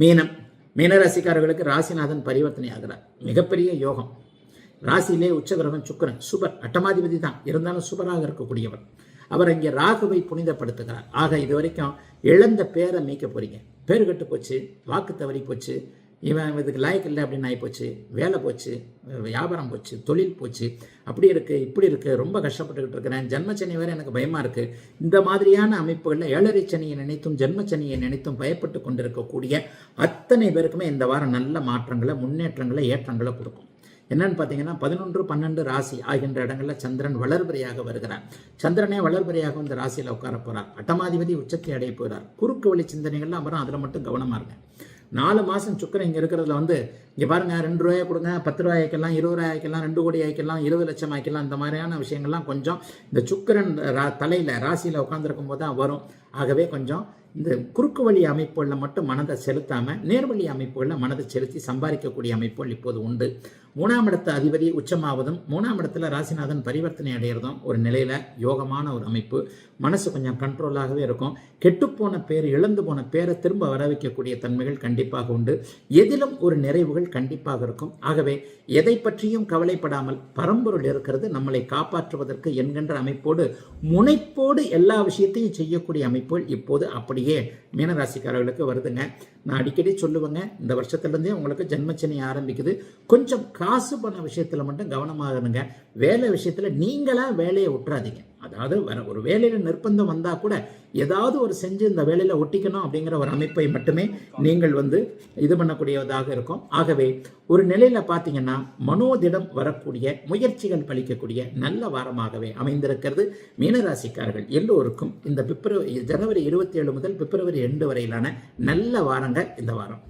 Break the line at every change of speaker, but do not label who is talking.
மீனம். மீனராசிக்காரர்களுக்கு ராசிநாதன் பரிவர்த்தனை ஆகிறார். மிகப்பெரிய யோகம். ராசியிலே உச்சகிரகம் சுக்கிரன் சுபர், அட்டமாதிபதி தான், இருந்தாலும் சுபராக இருக்கக்கூடியவர். அவர் அங்கே ராகுவை புனிதப்படுத்துகிறார். ஆக இது வரைக்கும் இழந்த பேரை மீட்க போறீங்க. பேர் கட்டு போச்சு, வாக்கு தவறி போச்சு, இவன் இதுக்கு லாய்க்கு இல்லை அப்படின்னு ஆகி போச்சு, வேலை போச்சு, வியாபாரம் போச்சு, தொழில் போச்சு, அப்படி இருக்குது இப்படி இருக்குது, ரொம்ப கஷ்டப்பட்டுக்கிட்டு இருக்கிறேன், ஜென்மச்சனி வேறு எனக்கு பயமாக இருக்குது. இந்த மாதிரியான அமைப்புகளில் ஏழரை சனியை நினைத்தும் ஜென்மச்சனியை நினைத்தும் பயப்பட்டு கொண்டிருக்கக்கூடிய அத்தனை பேருக்குமே இந்த வாரம் நல்ல மாற்றங்களை, முன்னேற்றங்களை, ஏற்றங்களை கொடுக்கும். என்னன்னு பார்த்தீங்கன்னா 11, 12 ராசி ஆகின்ற இடங்களில் சந்திரன் வளர்பிறையாக வருகிறார். சந்திரனே வளர்பிறையாக இந்த ராசியில் உட்கார போகிறார். அட்டமாதிபதி உச்சத்தை அடைய போகிறார். குறுக்கு வழி சிந்தனைகள்லாம் அப்புறம் அதில் மட்டும் கவனமாக இருங்க. 4 மாதம் சுக்கரன் இங்கே இருக்கிறதுல இங்கே பாருங்கள், 2 ரூபாயை கொடுங்க, 10 ரூபாய் ஆயிக்கலாம், 20 ரூபாய் ஆயிக்கலாம், 2 கோடி ஆயிக்கலாம், 20 லட்சம் ஆயிக்கலாம். இந்த மாதிரியான விஷயங்கள்லாம் கொஞ்சம் இந்த சுக்கரன் தலையில் ராசியில் உட்காந்துருக்கும் போது தான் வரும். ஆகவே கொஞ்சம் இந்த குறுக்கு வழி அமைப்புகளில் மட்டும் மனதை செலுத்தாமல் நேர்வழி அமைப்புகளில் மனதை செலுத்தி சம்பாதிக்கக்கூடிய அமைப்புகள் இப்போது உண்டு. 3ஆம் இடத்து அதிபதி உச்சமாவதும் 3ஆம் இடத்துல ராசிநாதன் பரிவர்த்தனை அடைகிறதும் ஒரு நிலையில் யோகமான ஒரு அமைப்பு. மனசு கொஞ்சம் கண்ட்ரோலாகவே இருக்கும். கெட்டுப்போன பேர், இழந்து போன பேரை திரும்ப வர வைக்கக்கூடிய தன்மைகள் கண்டிப்பாக உண்டு. எதிலும் ஒரு நிறைவுகள் கண்டிப்பாக இருக்கும். ஆகவே எதை பற்றியும் கவலைப்படாமல் பரம்பொருள் இருக்கிறது நம்மளை காப்பாற்றுவதற்கு என்கின்ற அமைப்போடு முனைப்போடு எல்லா விஷயத்தையும் செய்யக்கூடிய அமைப்புகள் இப்போது அப்படியே மீனராசிக்காரர்களுக்கு வருதுங்க. நான் அடிக்கடி சொல்லுவேங்க, இந்த வருஷத்துலேருந்தே உங்களுக்கு ஜென்மச்சனி ஆரம்பிக்குது. கொஞ்சம் காசு பண்ண விஷயத்தில் மட்டும் கவனமாக இருங்க. வேலை விஷயத்தில் நீங்களாக வேலையை விட்டுறாதீங்க. அதாவது ஒரு வேலையில் நிர்பந்தம் வந்தால் கூட ஏதாவது ஒரு செஞ்சு இந்த வேலையில் ஒட்டிக்கணும் அப்படிங்கிற ஒரு அமைப்பை மட்டுமே நீங்கள் இது பண்ணக்கூடியதாக இருக்கும். ஆகவே ஒரு நிலையில் பார்த்தீங்கன்னா மனோதிடம் வரக்கூடிய முயற்சிகள் பலிக்கக்கூடிய நல்ல வாரமாகவே அமைந்திருக்கிறது. மீனராசிக்காரர்கள் எல்லோருக்கும் இந்த ஜனவரி 27 முதல் பிப்ரவரி 2 வரையிலான நல்ல வாரங்கள் இந்த வாரம்.